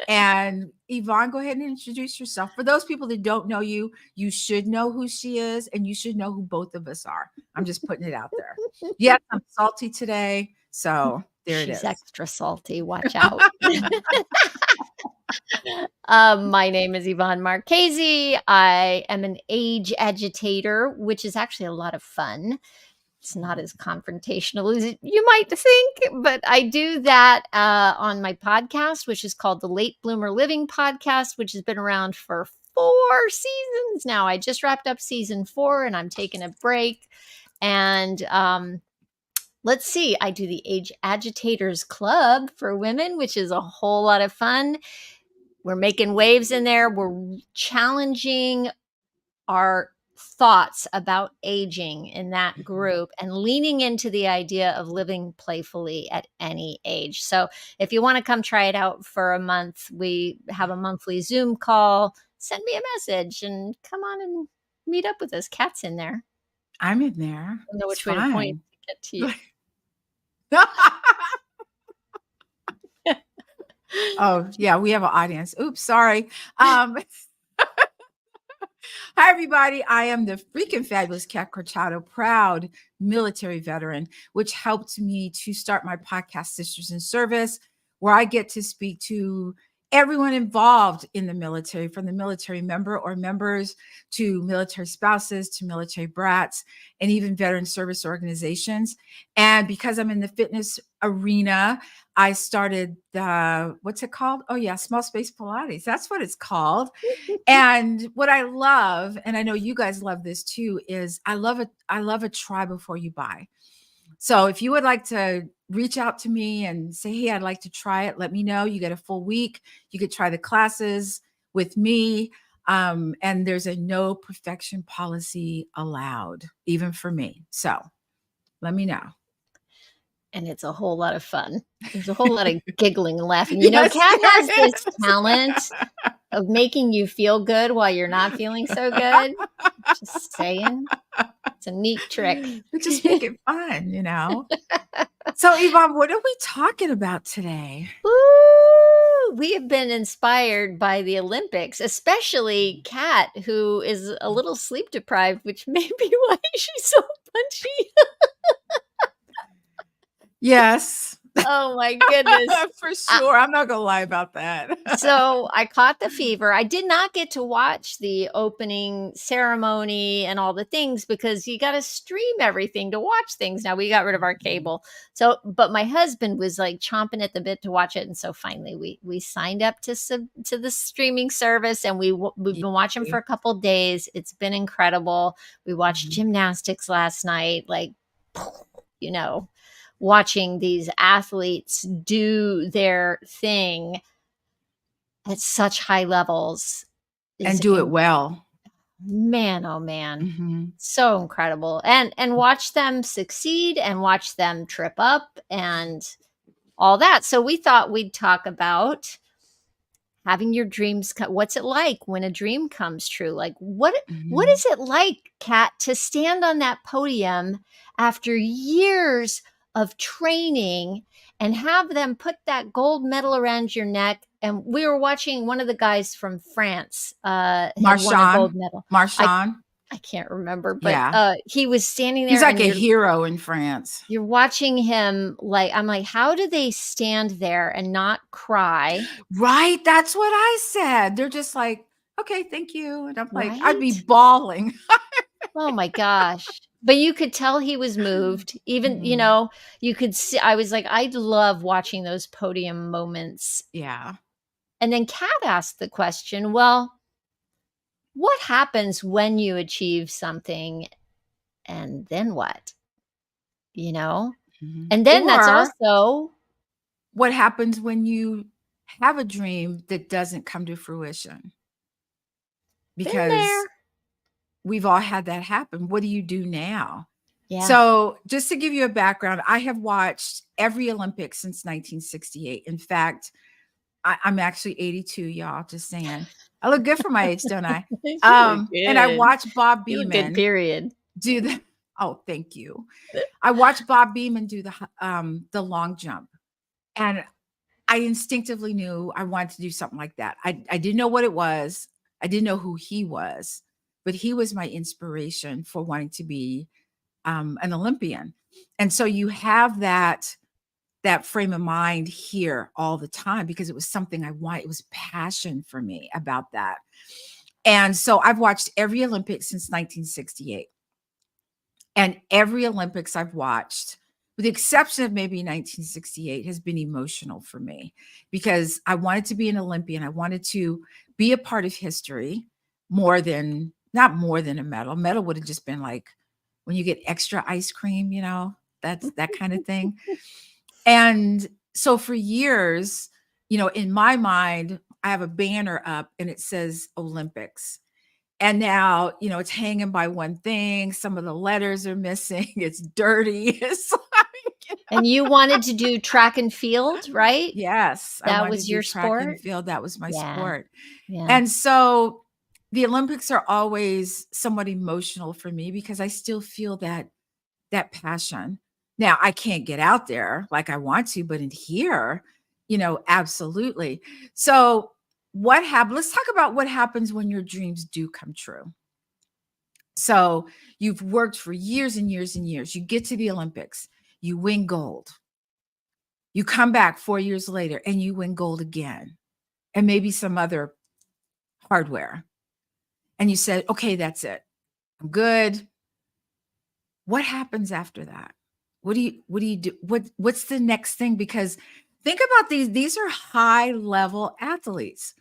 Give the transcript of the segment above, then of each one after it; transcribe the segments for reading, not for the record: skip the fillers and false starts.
And Yvonne, go ahead and introduce yourself. For those people that don't know you, you should know who she is, and you should know who both of us are. I'm just putting it out there. Yes, I'm salty today. So there it She's is. extra salty. Watch out. My name is Yvonne Marchese. I am an age agitator, which is actually a lot of fun. It's not as confrontational as you might think, but I do that on my podcast, which is called the Late Bloomer Living Podcast, which has been around for 4 seasons now. I just wrapped up season 4 and I'm taking a break. And let's see, I do the Age Agitators Club for women, which is a whole lot of fun. We're making waves in there. We're challenging our thoughts about aging in that group and leaning into the idea of living playfully at any age. So if you want to come try it out for a month, we have a monthly Zoom call. Send me a message and come on and meet up with us. Kat's in there. I'm in there. I don't know It's which way to point fine. to get to you. Oh, yeah, we have an audience. Oops, sorry. Hi, everybody. I am the freaking fabulous Kat Corchado, proud military veteran, which helped me to start my podcast, Sisters in Service, where I get to speak to everyone involved in the military, from the military member or members to military spouses to military brats and even veteran service organizations. And because I'm in the fitness arena, I started what's it called? Oh yeah, Small Space Pilates. That's what it's called. And what I love, and I know you guys love this too, is I love a try before you buy. So if you would like to reach out to me and say, hey, I'd like to try it, let me know. You get a full week. You could try the classes with me. And there's a no perfection policy allowed, even for me. So let me know. And it's a whole lot of fun. There's a whole lot of giggling and laughing. You know, Yes, Kat has there this is. talent of making you feel good while you're not feeling so good. Just saying. It's a neat trick. We just make it fun, you know? So, Yvonne, what are we talking about today? Ooh, we have been inspired by the Olympics, especially Kat, who is a little sleep deprived, which may be why she's so punchy. Yes. Oh my goodness. For sure. I'm not going to lie about that. So I caught the fever. I did not get to watch the opening ceremony and all the things because you got to stream everything to watch things. Now we got rid of our cable. So, but my husband was like chomping at the bit to watch it. And so finally we signed up to the streaming service and we've been watching for a couple of days. It's been incredible. We watched gymnastics last night, like, you know, watching these athletes do their thing at such high levels and do it well. Man, oh man. So incredible. And watch them succeed and watch them trip up and all that. So we thought we'd talk about having your dreams what's it like when a dream comes true? Like what is it like, Kat, to stand on that podium after years of training and have them put that gold medal around your neck? And we were watching one of the guys from France had won a gold medal. Marchand. I can't remember, but he was standing there. He's like a hero in France. You're watching him I'm like, how do they stand there and not cry? Right. That's what I said. They're just like, okay, thank you. And I'm like, I'd be bawling. Oh my gosh. But you could tell he was moved. Even, you know, you could see, I was like, I love watching those podium moments. Yeah. And then Kat asked the question, well, what happens when you achieve something and then what? You know? And then that's also what happens when you have a dream that doesn't come to fruition. Because we've all had that happen. What do you do now? Yeah. So just to give you a background, I have watched every Olympics since 1968. In fact, I'm actually 82, y'all, just saying. I look good for my age, don't I? And I watched Bob Beamon. Good period. Do the oh, thank you. I watched Bob Beamon do the long jump. And I instinctively knew I wanted to do something like that. I didn't know what it was. I didn't know who he was, but he was my inspiration for wanting to be an Olympian. And so you have that frame of mind here all the time because it was something I wanted. It was passion for me about that. And so I've watched every Olympics since 1968. And every Olympics I've watched, with the exception of maybe 1968, has been emotional for me because I wanted to be an Olympian. I wanted to be a part of history not more than a medal. A medal would have just been like when you get extra ice cream, that's that kind of thing. And so for years, in my mind, I have a banner up and it says Olympics. And now, it's hanging by one thing. Some of the letters are missing. It's dirty. It's like, And you wanted to do track and field, right? yes, I That wanted to was do your track and sport? field. That was my Yeah. sport. Yeah. And so the Olympics are always somewhat emotional for me because I still feel that passion. Now, I can't get out there like I want to, but in here, absolutely. So let's talk about what happens when your dreams do come true. So you've worked for years and years and years. You get to the Olympics, you win gold. You come back 4 years later and you win gold again, and maybe some other hardware. And you said, okay, that's it. I'm good. What happens after that? What do you do? What's the next thing? Because think about these are high level athletes.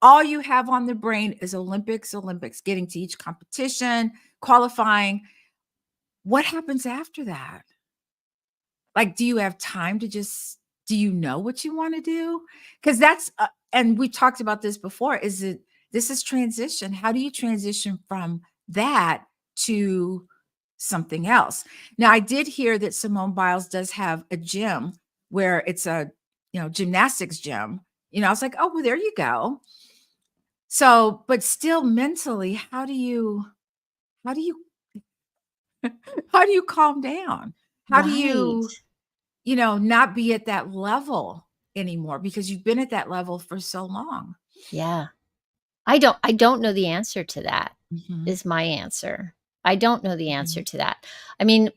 All you have on the brain is Olympics, getting to each competition, qualifying. What happens after that? Like, do you have time to do you know what you want to do? Because and we talked about this before, this is transition. How do you transition from that to something else? Now, I did hear that Simone Biles does have a gym where it's a, gymnastics gym. I was like, oh, well, there you go. So, but still mentally, how do you, how do you calm down? How do Right. you, not be at that level anymore because you've been at that level for so long? Yeah. I don't know the answer to that, Mhm, is my answer. I don't know the answer mhm, to that. I mean,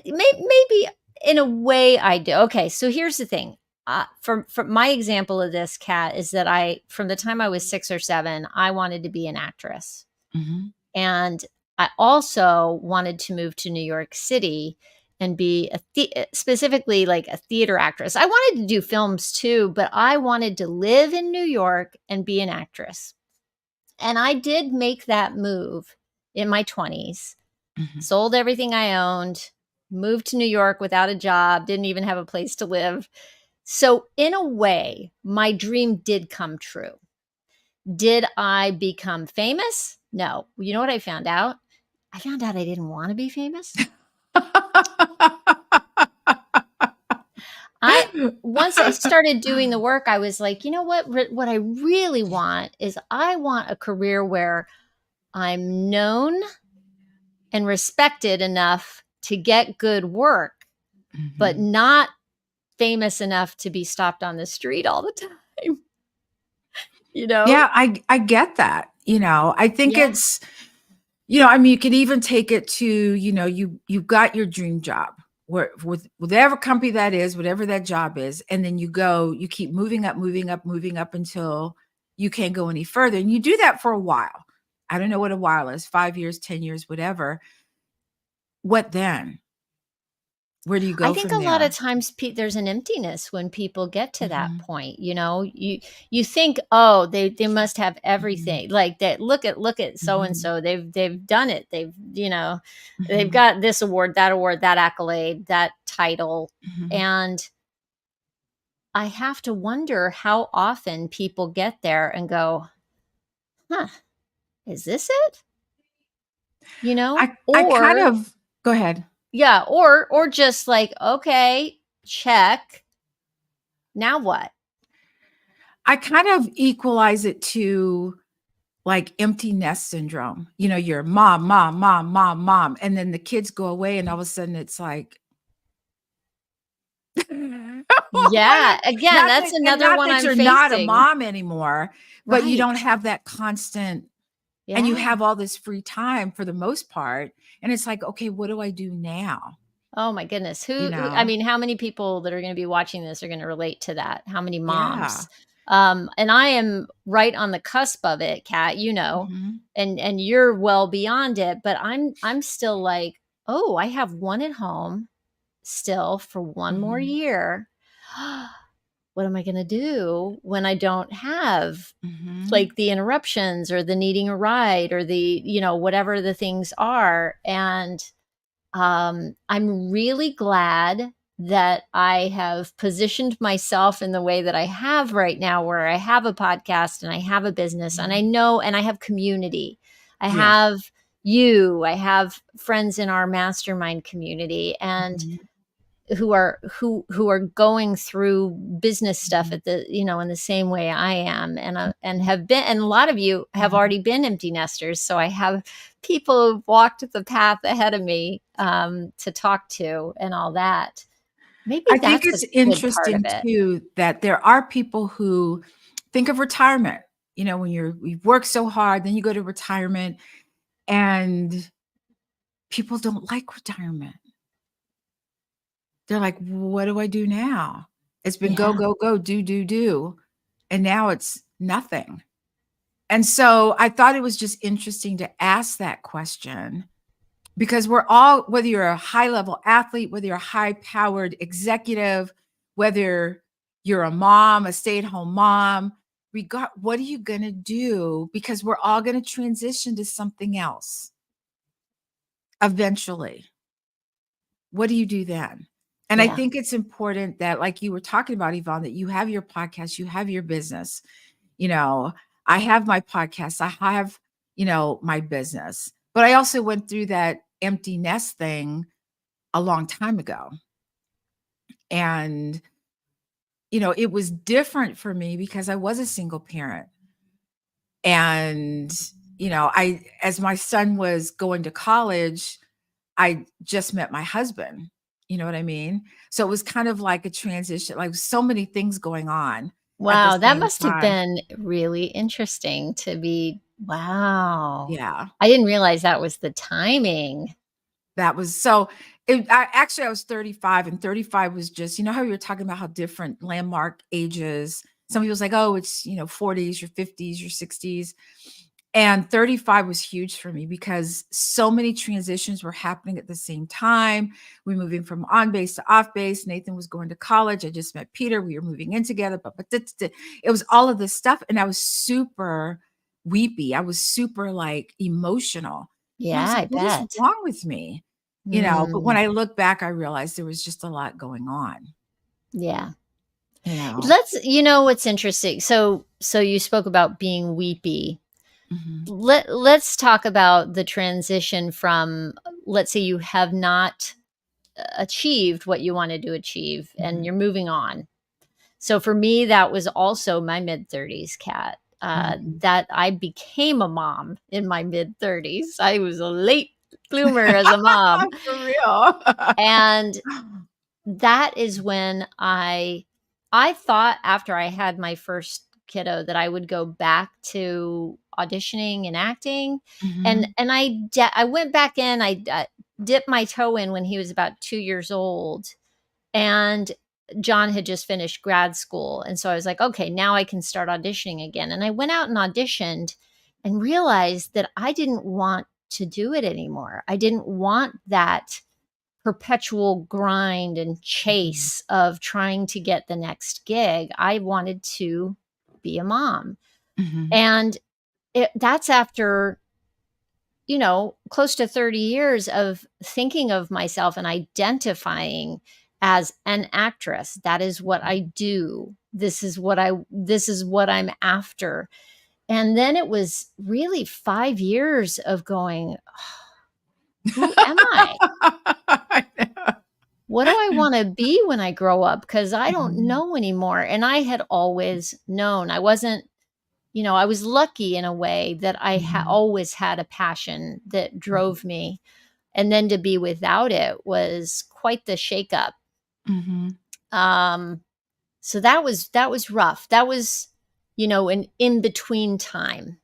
maybe in a way I do. Okay, so here's the thing. For my example of this, Kat, is that from the time I was 6 or 7, I wanted to be an actress. mhm, And I also wanted to move to New York City and be specifically like a theater actress. I wanted to do films too, but I wanted to live in New York and be an actress. And I did make that move in my 20s, mhm. sold everything I owned, moved to New York without a job, didn't even have a place to live. So, in a way, my dream did come true. Did I become famous? No. You know what I found out? I found out I didn't want to be famous. I Once I started doing the work, I was like, you know what? What I really want is I want a career where I'm known and respected enough to get good work, but Mhm. not famous enough to be stopped on the street all the time, you know? Yeah, I get that. I think Yeah. it's, I mean, you could even take it to, you've got your dream job where with whatever company that is, whatever that job is, and then you keep moving up, moving up, moving up until you can't go any further. And you do that for a while. I don't know what a while is, 5 years, 10 years, whatever. What then? Where do you I go think from a lot of there? times there's an emptiness when people get to that Mhm, point, you know? You think, "Oh, they must have mhm, everything." Like that, "Look at so and mhm, so. They've done it. They've mhm, got this award, that accolade, that title." mhm. And I have to wonder how often people get there and go, "Huh, is this it?" You know? I kind Or of go ahead. yeah, or just like, "Okay, check. Now what?" I kind of equalize it to like empty nest syndrome. You're mom, mom, mom, mom, mom, and then the kids go away, and all of a sudden it's like, Yeah. Again, that's another Not one that I'm you're not a facing. mom anymore, but you don't Right. have that constant, and you Yeah. have all this free time for the most part. And it's like, okay, what do I do now? Oh my goodness. You I know? mean, how many people that are gonna be watching this are gonna relate to that? How many Yeah. moms? And I am right on the cusp of it, Kat, Mhm. and you're well beyond it, but I'm still like, "Oh, I have one at home still for one more Mhm. year. What am I gonna do when I don't have, Mhm. like, the interruptions or the needing a ride or whatever the things are?" And I'm really glad that I have positioned myself in the way that I have right now, where I have a podcast and I have a business and I Mhm. know, and I have community. I Yeah. have I have friends in our mastermind community, and Mhm. who are going through business stuff Mhm. at in the same way I am, and have been, and a lot of you have Mhm. already been empty nesters, so I have people who've walked the path ahead of me, to talk to and all that. Maybe I think that's a it's good part of interesting it. too that there are people who think of retirement, when you've worked so hard, then you go to retirement, and people don't like retirement. They're like, "What do I do now? It's been go, Yeah, go, go, do, do, do, and now it's nothing." And so I thought it was just interesting to ask that question, because we're all, whether you're a high level athlete, whether you're a high powered executive, whether you're a mom, a stay at home mom, what are you going to do? Because we're all going to transition to something else eventually. What do you do then? And I yeah, think it's important that, like you were talking about, Yvonne, that you have your podcast, you have your business. You know, I have my podcast, I have, my business, but I also went through that empty nest thing a long time ago. And, it was different for me because I was a single parent. And, as my son was going to college, I just met my husband. You know what I mean? So it was kind of like a transition, like so many things going on at the wow, that same must have time. been really interesting to be, wow, Yeah. I didn't realize that was the timing. That was so I was 35, and 35 was just, how you were talking about how different landmark ages. Some people's like, "Oh, it's, 40s, your 50s, your 60s." And 35 was huge for me because so many transitions were happening at the same time. We're moving from on base to off base. Nathan was going to college. I just met Peter. We were moving in together, but it was all of this stuff. And I was super weepy. I was super like emotional. And I Yeah, was like, I what is bet. wrong with me? But when Mm, I look back, I realized there was just a lot going on, yeah. you know. What's interesting? So you spoke about being weepy. Mhm, Let's talk about the transition from, let's say you have not achieved what you wanted to achieve and mhm, you're moving on. So for me, that was also my mid 30s, Cat. mhm. That I became a mom in my mid 30s. I was a late bloomer as a mom. For real. And that is when I thought, after I had my first kiddo, that I would go back to auditioning and acting, and Mhm, I went back in, dipped my toe in when he was about 2 years old, and John had just finished grad school, and so I was like, "Okay, now I can start auditioning again," and I went out and auditioned and realized that I didn't want to do it anymore. I didn't want that perpetual grind and mhm, chase of trying to get the next gig. I wanted to be a mom. mhm. And that's after, close to 30 years of thinking of myself and identifying as an actress. That is what I do. This is what I'm after. And then it was really 5 years of going, who am I? I know. What do I wanna be when I grow up? Because I don't Mhm, know anymore, and I had always known. I wasn't, I was lucky in a way that I mhm, always had a passion that mhm, drove me, and then to be without it was quite the shakeup. mhm. So that was rough. That was, an in-between time.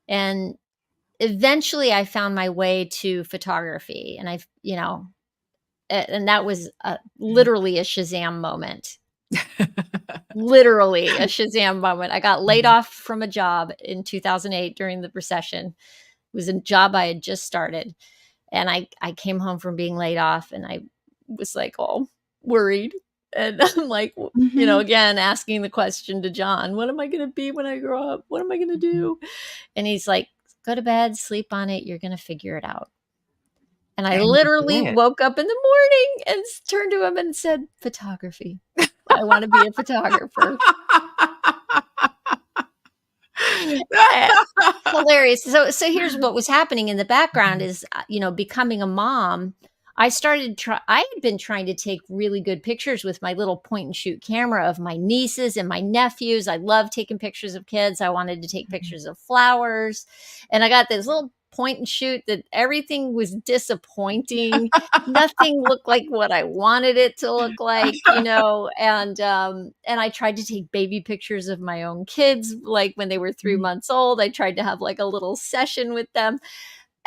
And eventually I found my way to photography, and and that was literally a Shazam moment. Literally a Shazam moment. I got laid off from a job in 2008 during the recession. It was a job I had just started. And I came home from being laid off, and I was like all worried. And I'm like, Mhm. again, asking the question to John, what am I going to be when I grow up? What am I going to Mhm. do? And he's like, go to bed, sleep on it. You're going to figure it out. And I And you literally did. woke up in the morning and turned to him and said, photography. I want to be a photographer. Eh, Hilarious. So here's what was happening in the background is, becoming a mom. I had been trying to take really good pictures with my little point and shoot camera of my nieces and my nephews. I love taking pictures of kids. I wanted to take pictures of flowers. And I got this little point and shoot that everything was disappointing. Nothing looked like what I wanted it to look like, and I tried to take baby pictures of my own kids, like when they were 3 months old. I tried to have like a little session with them,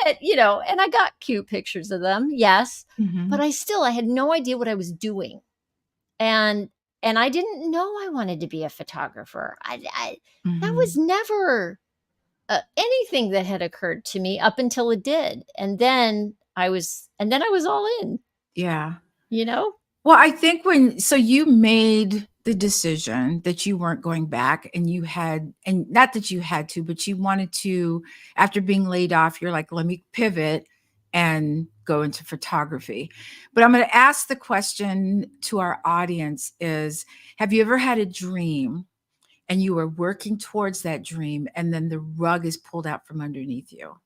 and I got cute pictures of them, yes, but Mhm. I had no idea what I was doing, and I didn't know I wanted to be a photographer. That was Mhm. never anything that had occurred to me up until it did, and then I was all in, Yeah. you know. Well, I think so you made the decision that you weren't going back, and and not that you had to, but you wanted to, after being laid off, you're like, let me pivot and go into photography. But I'm going to ask the question to our audience is, have you ever had a dream and you were working towards that dream and then the rug is pulled out from underneath you?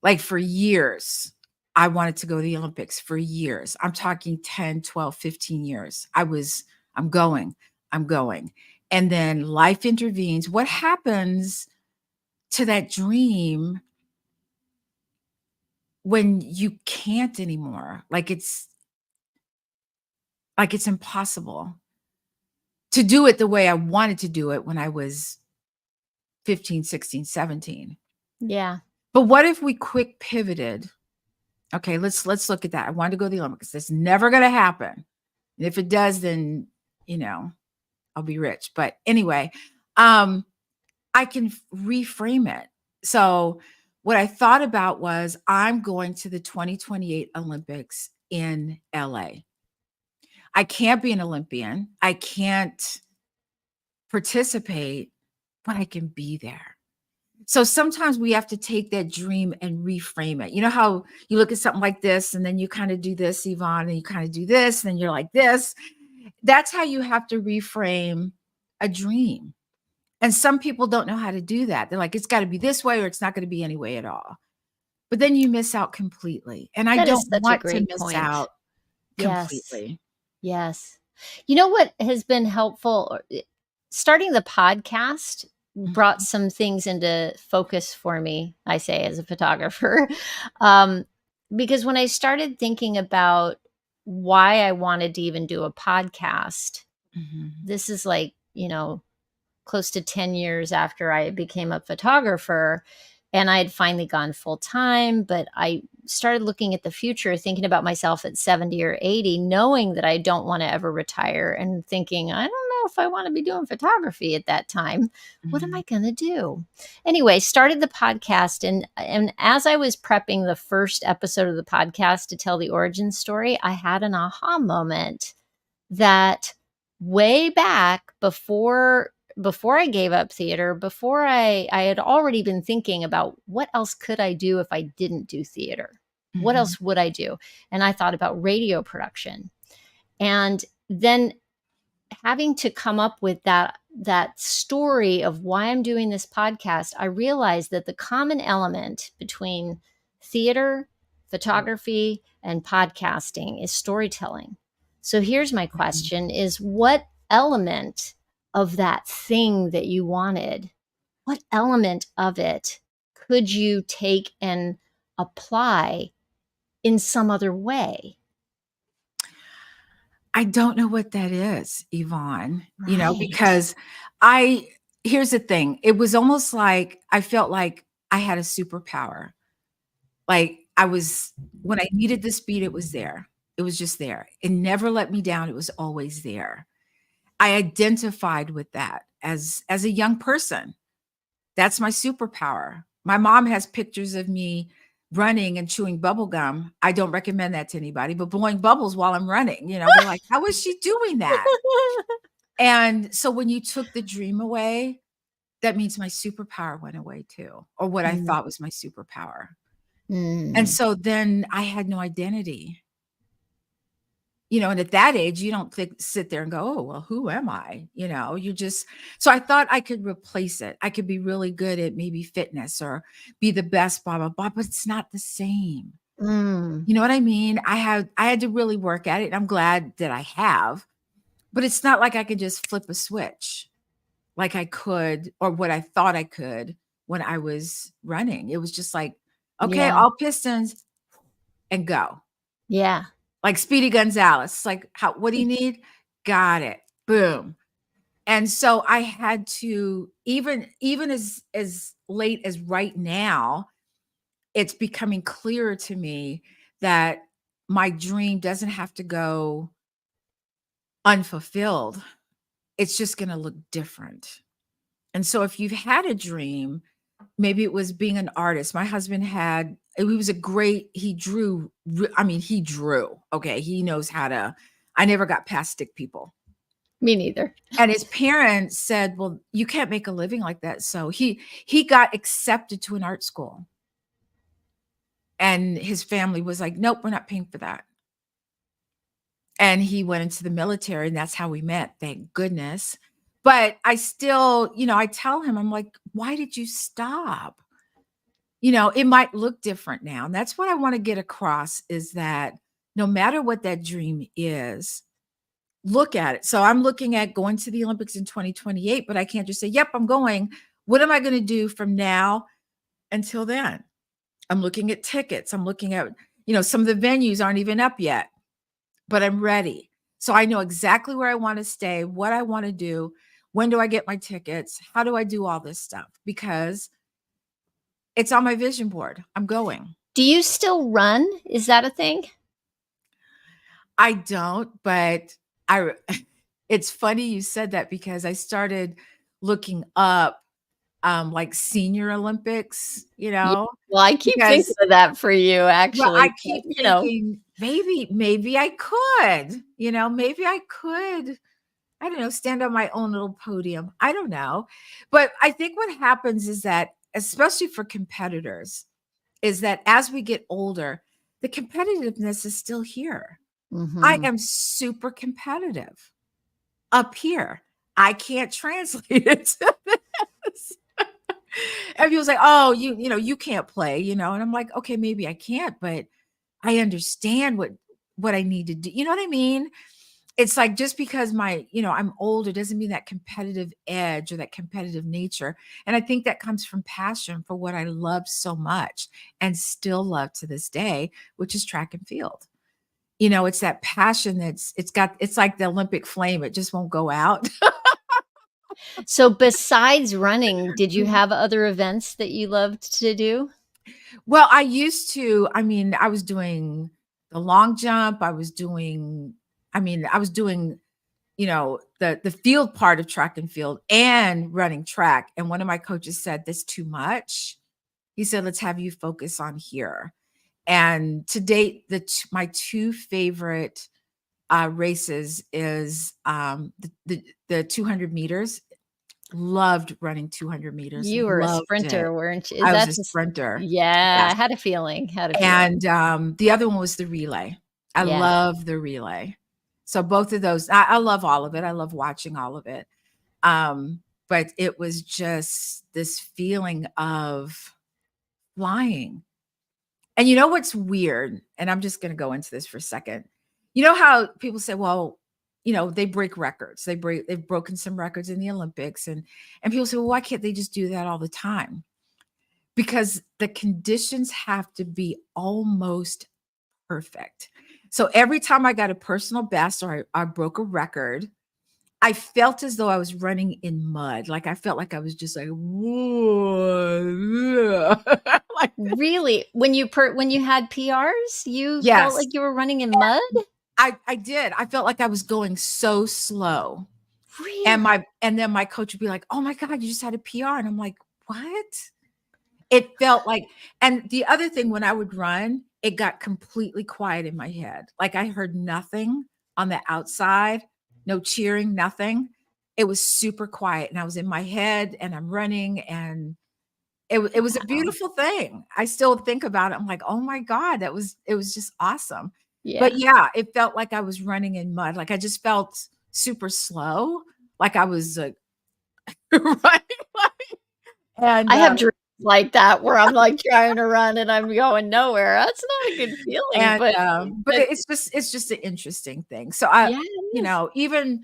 Like for years, I wanted to go to the Olympics for years. I'm talking 10, 12, 15 years. I'm going, I'm going. And then life intervenes. What happens to that dream when you can't anymore? Like it's impossible to do it the way I wanted to do it when I was 15, 16, 17. Yeah. But what if we quick pivoted? Okay, let's look at that. I wanted to go to the Olympics. That's never going to happen. And if it does, then, you know, I'll be rich. But anyway, I can reframe it. So what I thought about was I'm going to the 2028 Olympics in LA. I can't be an Olympian. I can't participate, but I can be there. So sometimes we have to take that dream and reframe it. You know how you look at something like this and then you kind of do this, Yvonne, and you kind of do this, and then you're like this. That's how you have to reframe a dream. And some people don't know how to do that. They're like, it's got to be this way or it's not going to be any way at all. But then you miss out completely. And I That is don't such a want to great miss point. out Yes. completely. Yes. You know what has been helpful? Starting the podcast brought Mhm, some things into focus for me, I say, as a photographer. Um, because when I started thinking about why I wanted to even do a podcast, mhm, this is like, close to 10 years after I became a photographer, and I had finally gone full time. But I started looking at the future, thinking about myself at 70 or 80, knowing that I don't want to ever retire, and thinking, I don't know if I want to be doing photography at that time. What am I mhm, going to do? Anyway, started the podcast. And as I was prepping the first episode of the podcast to tell the origin story, I had an aha moment that way back before I gave up theater, before I had already been thinking about what else could I do if I didn't do theater? What mhm, else would I do? And I thought about radio production. And then having to come up with that story of why I'm doing this podcast, I realized that the common element between theater, photography, and podcasting is storytelling. So here's my mhm. question is what element of that thing that you wanted, what element of it could you take and apply in some other way? I don't know what that is, Yvonne, Right. because I here's the thing. It was almost like I felt like I had a superpower. Like I was when I needed the speed, it was there. It was just there. It never let me down. It was always there. I identified with that as a young person. That's my superpower. My mom has pictures of me running and chewing bubble gum. I don't recommend that to anybody, but blowing bubbles while I'm running, they're like, "How is she doing that?" And so when you took the dream away, that means my superpower went away too, or what I Mm, thought was my superpower. And mm, so then I had no identity. And at that age, you don't sit there and go, "Oh, well, who am I?" You just so I thought I could replace it. I could be really good at maybe fitness or be the best, blah, blah, blah, but it's not the same. mm. You know what I mean? I had to really work at it. And I'm glad that I have, but it's not like I could just flip a switch like I could or what I thought I could when I was running. It was just like, okay, Yeah. all pistons and go. Yeah. Like Speedy Gonzalez. It's like, what do you need? Got it. Boom. And so I had to even as late as right now, it's becoming clearer to me that my dream doesn't have to go unfulfilled. It's just going to look different. And so if you've had a dream, maybe it was being an artist. My husband he was a great, he drew, he drew. Okay. He knows how to, I never got past stick people. Me neither. And his parents said, "Well, you can't make a living like that." So he got accepted to an art school. And his family was like, "Nope, we're not paying for that." And he went into the military, and that's how we met, thank goodness. But I still, I tell him, I'm like, "Why did you stop?" It might look different now. And that's what I want to get across is that no matter what that dream is, look at it. So I'm looking at going to the Olympics in 2028, but I can't just say, "Yep, I'm going." What am I going to do from now until then? I'm looking at tickets. I'm looking at, some of the venues aren't even up yet, but I'm ready. So I know exactly where I want to stay, what I want to do. When do I get my tickets? How do I do all this stuff? Because it's on my vision board. I'm going. Do you still run? Is that a thing? I don't, but I it's funny you said that because I started looking up like senior Olympics, Yeah. Well, I keep thinking because of that for you well, actually, I but, keep thinking maybe I could, maybe I could, I don't know, stand on my own little podium. I don't know. But I think what happens is that, especially for competitors, is that as we get older, the competitiveness is still here. I Mhm. am super competitive up here. I can't translate it to this. And people's like, "Oh, you can't play," and I'm like, "Okay, maybe I can't, but I understand what I need to do." You know what I mean? It's like just because I'm older doesn't mean that competitive edge or that competitive nature. And I think that comes from passion for what I love so much and still love to this day, which is track and field. It's that passion it's like the Olympic flame, it just won't go out. So besides running, did you have other events that you loved to do? Well, I was doing the long jump, I was doing, the field part of track and field and running track, and one of my coaches said, "That's too much." He said, "Let's have you focus on here." And to date, my 2 favorite, races is, the 200 meters. Loved running 200 meters, You were a loved it. sprinter, weren't you? Is I was that a just sprinter. Yeah, Yes. I had a feeling, had a feeling. And, the other one was the relay. I Yeah. love the relay. So both of those I love all of it. I love watching all of it. But it was just this feeling of flying. And you know what's weird? And I'm just gonna go into this for a second. You know how people say, "Well, they break records. They've broken some records in the Olympics," and people say, "Well, why can't they just do that all the time?" Because the conditions have to be almost perfect. So every time I got a personal best or I broke a record, I felt as though I was running in mud. Like, I felt like I was just like, "Whoa." Like, Really? When you had PRs, you felt yes, like you were running in mud? I did. I felt like I was going so slow. Really? And then my coach would be like, "Oh my god, you just had a PR." And I'm like, "What?" It felt like, and the other thing, when I would run, it got completely quiet in my head. Like, I heard nothing on the outside, no cheering, nothing. It was super quiet, and I was in my head, and I'm running, and it was a Wow. beautiful thing. I still think about it. I'm like, "Oh my god, it was just awesome." But Yeah. yeah, it felt like I was running in mud. Like, I just felt super slow, like I was, running, like, and, I have dreams like that where I'm, like, trying to run and I'm going nowhere. That's not a good feeling, but but it's just an interesting thing. So I, yeah, it is. even,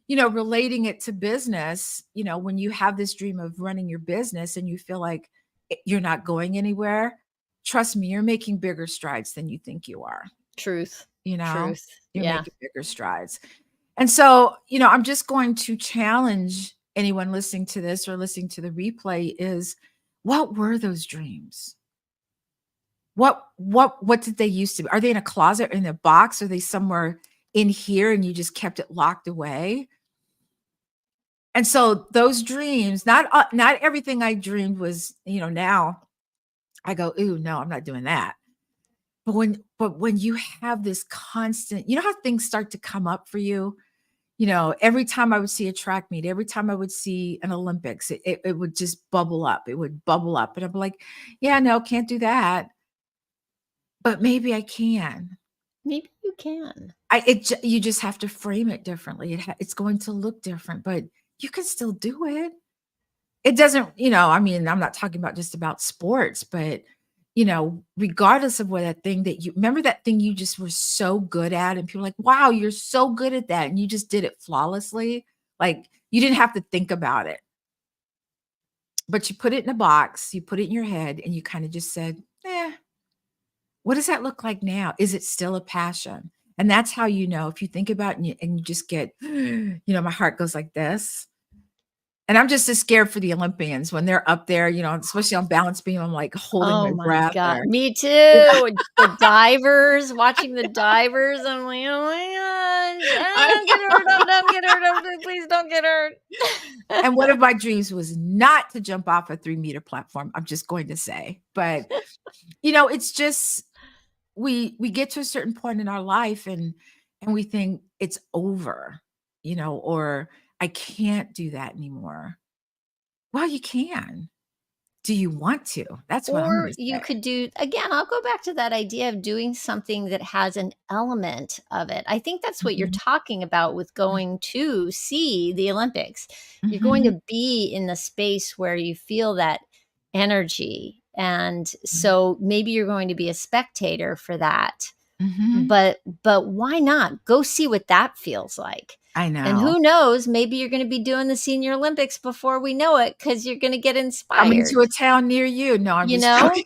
relating it to business, when you have this dream of running your business and you feel like you're not going anywhere, trust me, you're making bigger strides than you think you are. Truth. You know, Truth. you're Yeah. making bigger strides. And so, I'm just going to challenge anyone listening to this or listening to the replay is, what were those dreams? What did they used to be? Are they in a closet or in a box? Are they somewhere in here and you just kept it locked away? And so those dreams, not everything I dreamed was, now I go, "Ooh, no, I'm not doing that." But when you have this constant, how things start to come up for you? Every time I would see a track meet, every time I would see an Olympics, it would just bubble up. It would bubble up. And I'm like, "Yeah, no, can't do that. But maybe I can." Maybe you can. You just have to frame it differently. It's going to look different, but you can still do it. It doesn't, I mean, I'm not talking about just about sports, but, regardless of what that thing that you remember, that thing you just were so good at, and people are like, "Wow, you're so good at that," and you just did it flawlessly. Like, you didn't have to think about it, but you put it in a box, you put it in your head, and you kinda just said, "Eh, what does that look like now? Is it still a passion?" And that's how you know, if you think about it and you just get, my heart goes like this. And I'm just as scared for the Olympians when they're up there, especially on balance beam, I'm like holding Oh my my breath god, or, me you know, too. The divers, watching the divers, I'm like, "Oh my gosh, I don't get hurt, don't get hurt, please don't get hurt." and one of my dreams was not to jump off a 3-meter platform, I'm just going to say. But, it's just we get to a certain point in our life and we think it's over, or I can't do that anymore. Well, you can. Do you want to? That's what I'm Or gonna you say. could do again, I'll go back to that idea of doing something that has an element of it. I think that's what you're Mhm, talking about with going to see the Olympics. You're going mhm, to be in the space where you feel that energy. And mhm, so maybe you're going to be a spectator for that. mhm. But why not? Go see what that feels like. I And know. who knows, maybe you're gonna be doing the Senior Olympics before we know it because 'cause you're gonna get Coming inspired, to a town near you. No, I'm you just know? joking.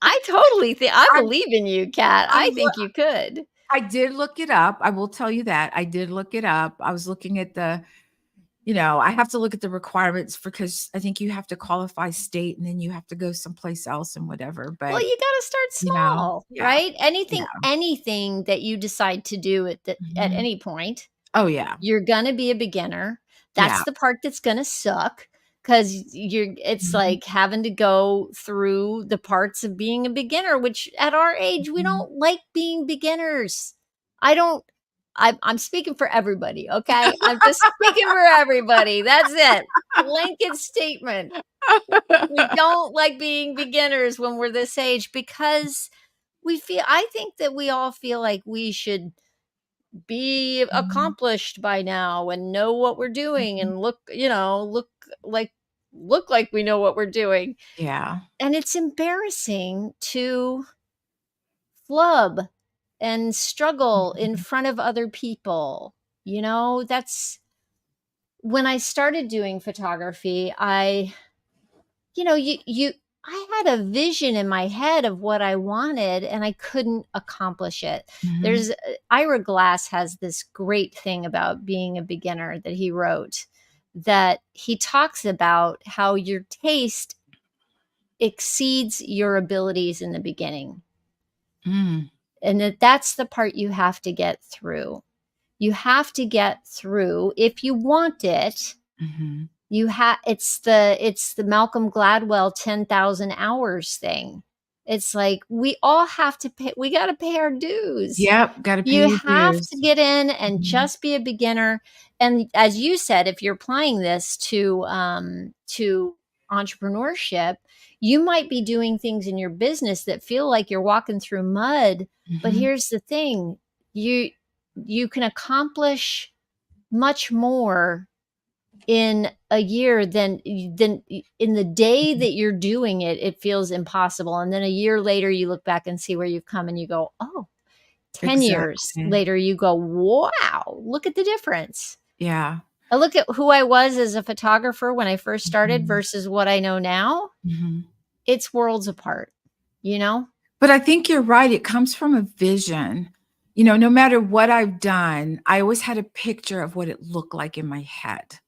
I totally think I I'm believe in you, Kat. I'm I loo think you could. I did look it up. I will tell you that. I did look it up. I was looking at I have to look at the requirements because I think you have to qualify state and then you have to go someplace else and whatever, Well, but, you gotta start small, yeah, right? yeah. Anything that you decide to do at Mhm. any point, Oh, yeah. you're gonna be a beginner. That's Yeah. the part that's gonna suck because it's Mhm, like having to go through the parts of being a beginner, which at our age, we mhm. don't like being beginners. I don't I'm speaking for everybody, okay? I'm just speaking for everybody. That's it. Blanket statement. We don't like being beginners when we're this age because I think that we all feel like we should be Mhm, accomplished by now and know what we're doing mhm. and like look like we know what we're doing. Yeah. And it's embarrassing to flub and struggle in Mhm, front of other people. That's when I started doing photography, you know, you I had a vision in my head of what I wanted and I couldn't accomplish it. Mhm. There's Ira Glass has this great thing about being a beginner that he wrote, that he talks about how your taste exceeds your abilities in the beginning. Mm. And that's the part you have to get through. You have to get through if you want it. Mhm. It's the Malcolm Gladwell 10,000 hours thing. It's like we all have to pay, we got to pay our dues. Yep, gotta pay You your have to dues. get in and Mhm. just be a beginner. And as you said, if you're applying this to entrepreneurship, you might be doing things in your business that feel like you're walking through mud. But Mhm. here's the thing: you you can accomplish much more in a year than in the day Mhm. that you're doing it. It feels impossible, and then a year later, you look back and see where you've come, and you go, "Oh." 10 years Exactly. later, you go, "Wow, look at the difference." Yeah. I look at who I was as a photographer when I first started Mhm. versus what I know now. Mhm. It's worlds apart, you know? But I think you're right, it comes from a vision. No matter what I've done, I always had a picture of what it looked like in my head,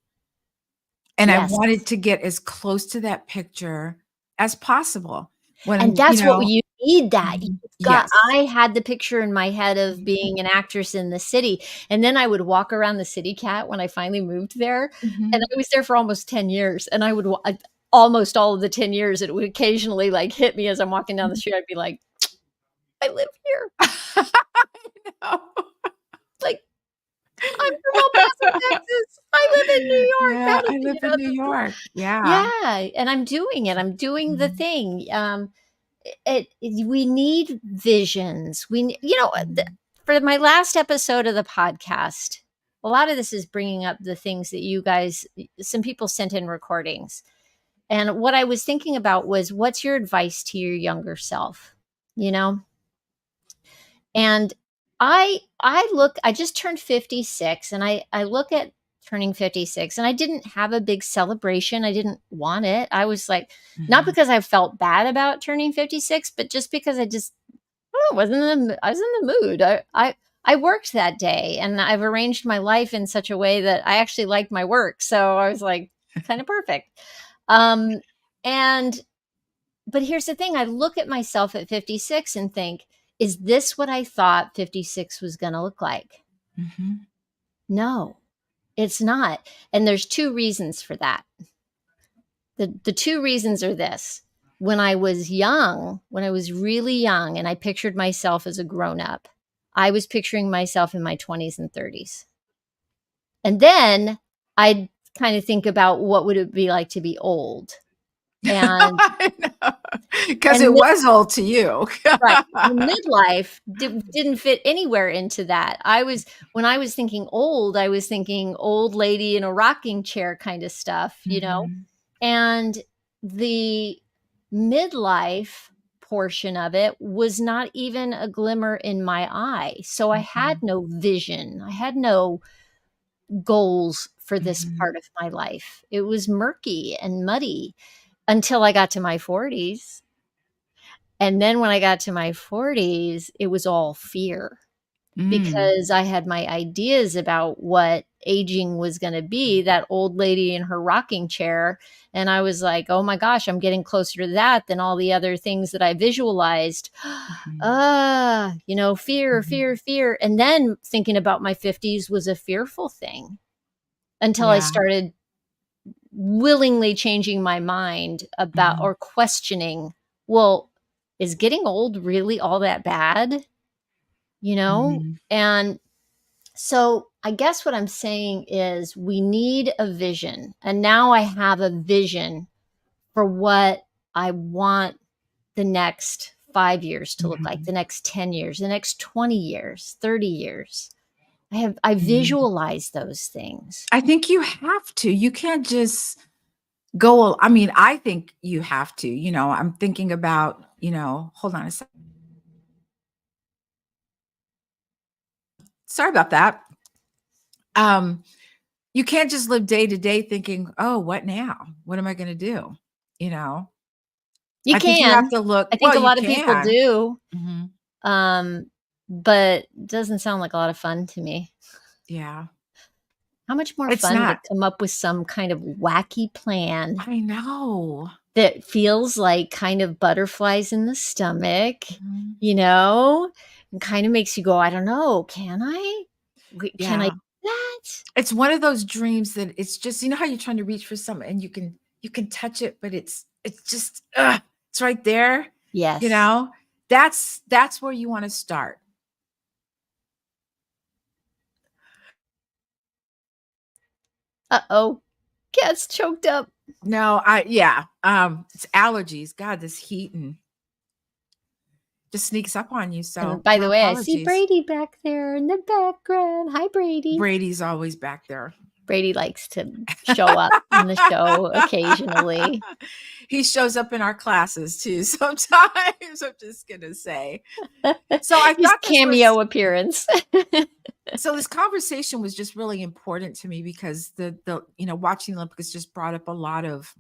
and I Yes. wanted to get as close to that picture as possible. And When that's what you need that. Mhm. You've got Yes. I had the picture in my head of Mhm. being an actress in the city, and then I would walk around the city cat when I finally moved there, and Mhm. I was there for almost 10 years, and I would almost all of the 10 years, it would occasionally, like, hit me as I'm walking down the Mhm. street, I'd be like, "I live here." I know. Like, "I'm from El Paso, Texas. I live in New York." Yeah, That'll I be, live in New this York. Yeah. yeah, and I'm doing it. I'm doing the Mhm. thing. We need visions. Mhm. For my last episode of the podcast, a lot of this is bringing up the things that you guys, some people sent in recordings. And what I was thinking about was, what's your advice to your younger self? You know? And I just turned 56, and I look at turning 56, and I didn't have a big celebration. I didn't want it. I was like, not Mhm. because I felt bad about turning 56, but just because I don't know, I was in the mood. I worked that day, and I've arranged my life in such a way that I actually liked my work. So I was like, kind of perfect. Um and but here's the thing, I look at myself at 56 and think, is this what I thought 56 was going to look like? Mhm. No, it's not. And there's two reasons for that. The two reasons are this. When I was young, when I was really young and I pictured myself as a grown up, I was picturing myself in my 20s and 30s. And then I'd kind of think about what would it be like to be old. And I know, 'cause it and was old to you. Right. And midlife didn't fit anywhere into that. When I was thinking old, I was thinking old lady in a rocking chair kind of stuff, you know? Mhm. And the midlife portion of it was not even a glimmer in my eye. So I had Mhm. no vision. I had no goals for this Mhm. part of my life. It was murky and muddy until I got to my 40s. And then when I got to my 40s, it was all fear Mm. because I had my ideas about what aging was gonna be, that old lady in her rocking chair, and I was like, "Oh my gosh, I'm getting closer to that than all the other things that I visualized." Mhm. Fear, Mhm. fear, fear, and then thinking about my 50s was a fearful thing until I Yeah. started willingly changing my mind about Mhm. or questioning, well, is getting old really all that bad? You know? Mhm. And so I guess what I'm saying is we need a vision. And now I have a vision for what I want the next 5 years to look like, Mhm. the next 10 years, the next 20 years, 30 years. I Mhm. visualize those things. I think you have to. You can't just go I mean, I think you have to, I'm thinking about, hold on a sec. Sorry about that. Um, you can't just live day to day thinking, "Oh, what now? What am I gonna do?" You know? You I think you have can. to look, I think well, a you lot of people can. do, Mhm. but doesn't sound like a lot of fun to me. Yeah. How much more It's fun to not. come up with some kind of wacky plan I know. that feels like kind of butterflies in the stomach, Mhm. and kind of makes you go, "I don't know, can I? Can I Yeah. do that?" It's one of those dreams that it's just, you know how you're trying to reach for something and you can touch it, but it's just, it's right there, you Yes. know? That's where you wanna start. Uh-oh. Cat's choked up. No, yeah, it's allergies. God, this heat and just sneaks up on you, And so by my the way, I see apologies. Brady back there in the background. Hi, Brady. Brady's always back there. Brady likes to show up in the show occasionally. He shows up in our classes too sometimes, I'm just gonna say. So I His thought cameo appearance. this conversation was just really important to me because watching the Olympics just brought up a lot of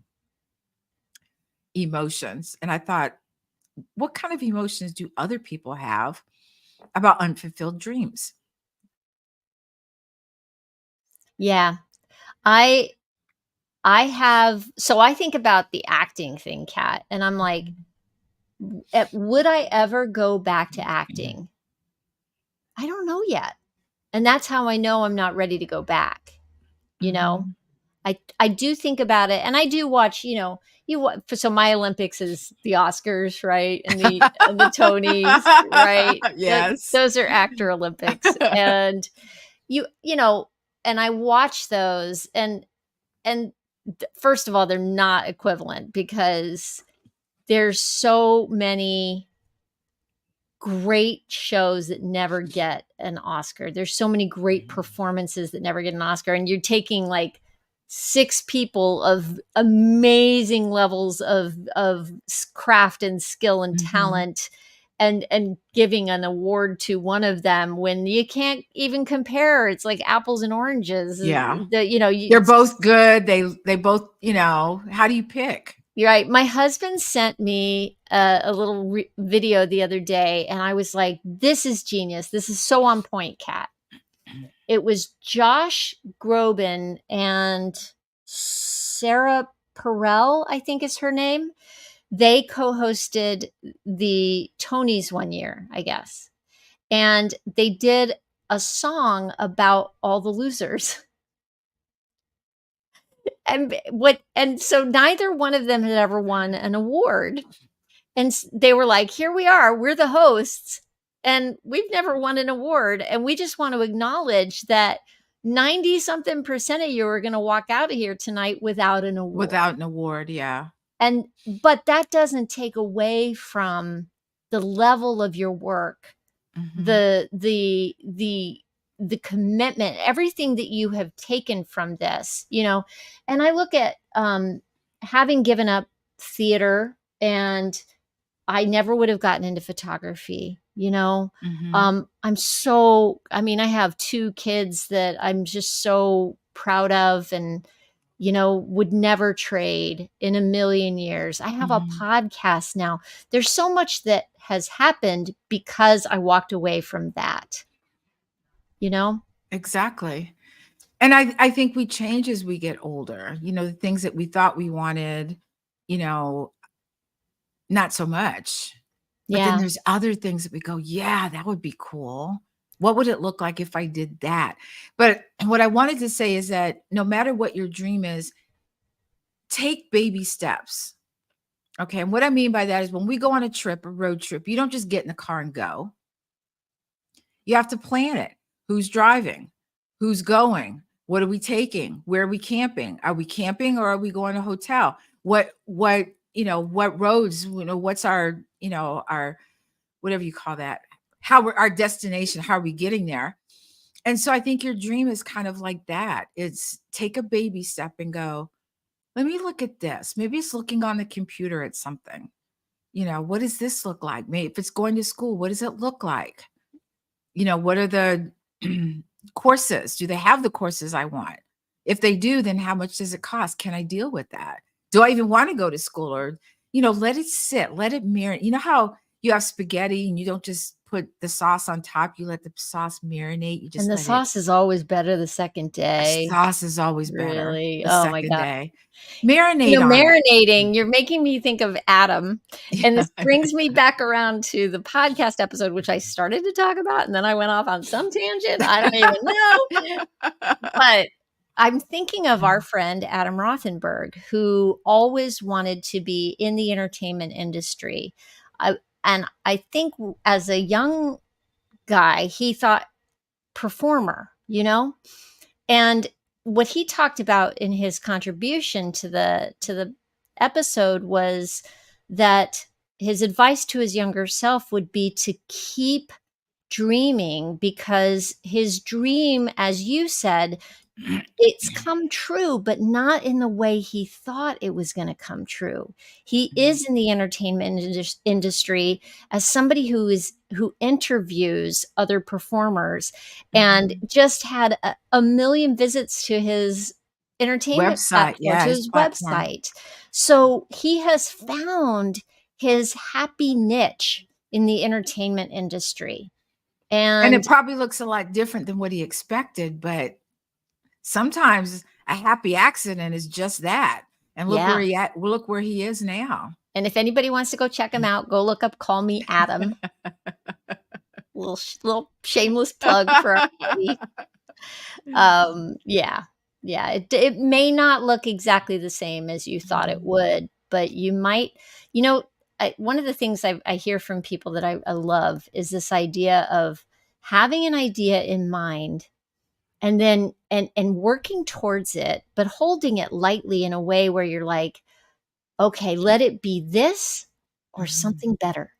emotions. And I thought, what kind of emotions do other people have about unfulfilled dreams? Yeah. I I think about the acting thing, Kat, and I'm like, would I ever go back to acting? I don't know yet. And that's how I know I'm not ready to go back, you know? Mhm. I do think about it, and I do watch, so my Olympics is the Oscars, right? And the Tonys, right? Yes. Those are actor Olympics. And you know, and I watch those, and first of all, they're not equivalent because there's so many great shows that never get an Oscar. There's so many great performances that never get an Oscar, and you're taking like 6 people of amazing levels of craft and skill and Mhm. talent, and giving an award to one of them when you can't even compare. It's like apples and oranges. Yeah. The you know you, They're both good. They both, how do you pick? You're right. My husband sent me a little video the other day, and I was like, "This is genius. This is so on point, Kat." It was Josh Groban and Sarah Perel, I think is her name. They co-hosted the Tonys one year, I guess, and they did a song about all the losers. And so neither one of them had ever won an award. And they were like, "Here we are. We're the hosts, and we've never won an award. And we just want to acknowledge that 90 something percent of you are going to walk out of here tonight without an award." Without an award, yeah. But that doesn't take away from the level of your work, Mhm. the commitment, everything that you have taken from this. And I look at having given up theater, and I never would have gotten into photography. Mhm. I have 2 kids that I'm just so proud of, and would never trade in a million years. I have a Mhm. podcast now. There's so much that has happened because I walked away from that, you know? Exactly. And I think we change as we get older. The things that we thought we wanted, you know, not so much. But then Yeah. there's other things that we go, "Yeah, that would be cool. What would it look like if I did that?" But what I wanted to say is that no matter what your dream is, take baby steps. Okay. And what I mean by that is when we go on a trip, a road trip, you don't just get in the car and go. You have to plan it. Who's driving? Who's going? What are we taking? Where are we camping? Are we camping or are we going to a hotel? What roads, what's our whatever you call that, our destination, how are we getting there? And so I think your dream is kind of like that. It's take a baby step and go, let me look at this. Maybe it's looking on the computer at something. What does this look like? Maybe if it's going to school, what does it look like? What are the courses? Do they have the courses I want? If they do, then how much does it cost? Can I deal with that? Do I even want to go to school? Or, let it sit, let it marinate. You know how you have spaghetti and you don't just put the sauce on top, you let the sauce marinate, you And just the let it. sauce is always better the second day. Sauce is always better Really? the Oh my second god. day. Marinate on it. Marinating, you're making me think of Adam, and this brings me back around to the podcast episode, which I started to talk about, and then I went off on some tangent, I don't even know, but I'm thinking of our friend Adam Rothenberg, who always wanted to be in the entertainment industry. And I think as a young guy, he thought performer, and what he talked about in his contribution to the episode was that his advice to his younger self would be to keep dreaming, because his dream, as you said, it's come true, but not in the way he thought it was going to come true. He is in the entertainment industry as somebody who interviews other performers, and just had a million visits to his entertainment Website, platform, yeah, to his his platform. website. So he has found his happy niche in the entertainment industry. And it And probably looks a lot different than what he expected, but sometimes a happy accident is just that. And look yeah. look where he is now. And if anybody wants to go check him out, go look up Call Me Adam. Little shameless plug for our buddy. Yeah. It may not look exactly the same as you thought it would, but you might, one of the things I hear from people that I love is this idea of having an idea in mind, and then and working towards it, but holding it lightly in a way where you're like, okay, let it be this or something better.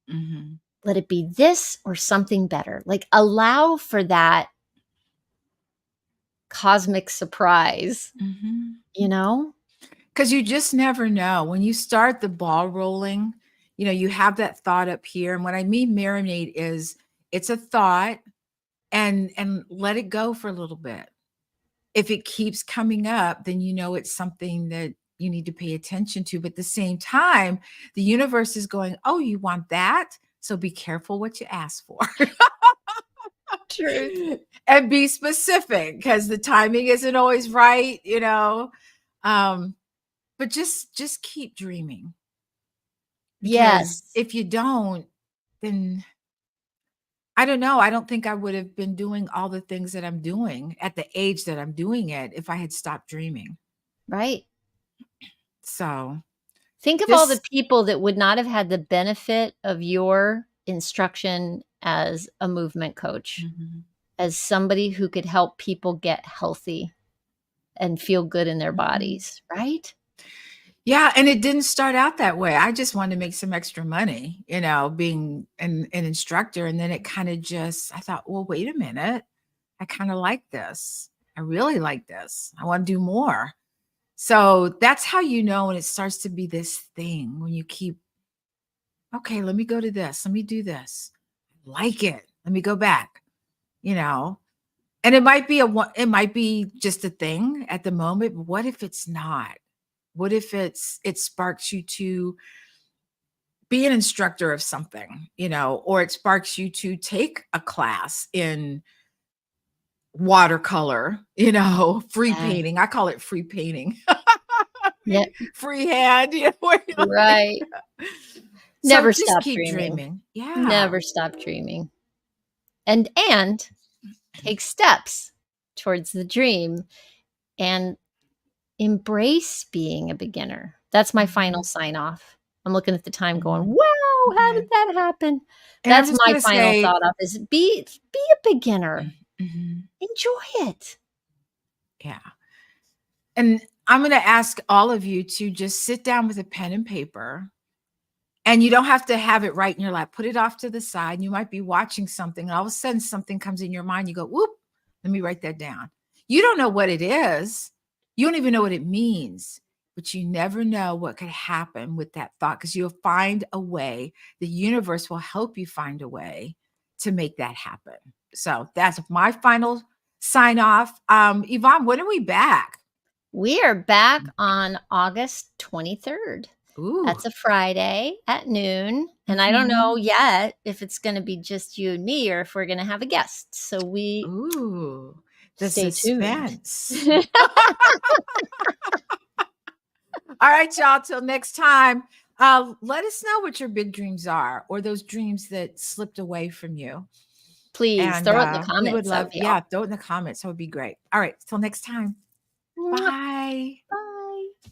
Mhm. Let it be this or something better. Like, allow for that cosmic surprise, Mhm. you know? Because you just never know. When you start the ball rolling, you have that thought up here. And what I mean marinate is it's a thought, and let it go for a little bit. If it keeps coming up, then it's something that you need to pay attention to. But at the same time, the universe is going, "Oh, you want that? So be careful what you ask for." Truth. And be specific, because the timing isn't always right. Um, but just keep dreaming, because Yes. if you don't, then I don't know. I don't think I would have been doing all the things that I'm doing at the age that I'm doing it if I had stopped dreaming. Right. So Think of all the just people that would not have had the benefit of your instruction as a movement coach, Mhm, as somebody who could help people get healthy and feel good in their mhm. bodies, right? Yeah, and it didn't start out that way. I just wanted to make some extra money, being an instructor, and then it kinda just I thought, "Well, wait a minute. I kinda like this. I really like this. I wanna do more." So, that's how you know when it starts to be this thing, when you keep, "Okay, let me go to this. Let me do this. Like it. Let me go back," you know? And it might be just a thing at the moment, but what if it's not? What if it sparks you to be an instructor of something, or it sparks you to take a class in watercolor, free Yeah. painting. I call it free painting. Yeah. Freehand, where you're like Right. so Never just stop keep dreaming. dreaming. Yeah. Never stop dreaming. And take steps towards the dream, and embrace being a beginner. That's my final Mhm, sign off. I'm looking at the time going, mhm. "Wow, how did Okay. that happen?" And I'm That's just my gonna final say thought off is be a beginner. mhm, Enjoy it. yeah. And I'm gonna ask all of you to just sit down with a pen and paper. And you don't have to have it right in your lap. Put it off to the side. You might be watching something, and all of a sudden something comes in your mind. You go, whoop, let me write that down. You don't know what it is. You don't even know what it means, but you never know what could happen with that thought, because you'll find a way. The universe will help you find a way to make that happen. So that's my final sign off. Yvonne, when are we back? We are back on August 23rd. Ooh. That's a Friday at noon. And I don't know yet if it's going to be just you and me or if we're going to have a guest. So Ooh, the stay tuned. suspense. All right, y'all. Till next time. Let us know what your big dreams are, or those dreams that slipped away from you. Please And throw it in the we would comments. That love, would be awesome. throw it in the comments. That would be great. All right. Till next time. Bye. Bye.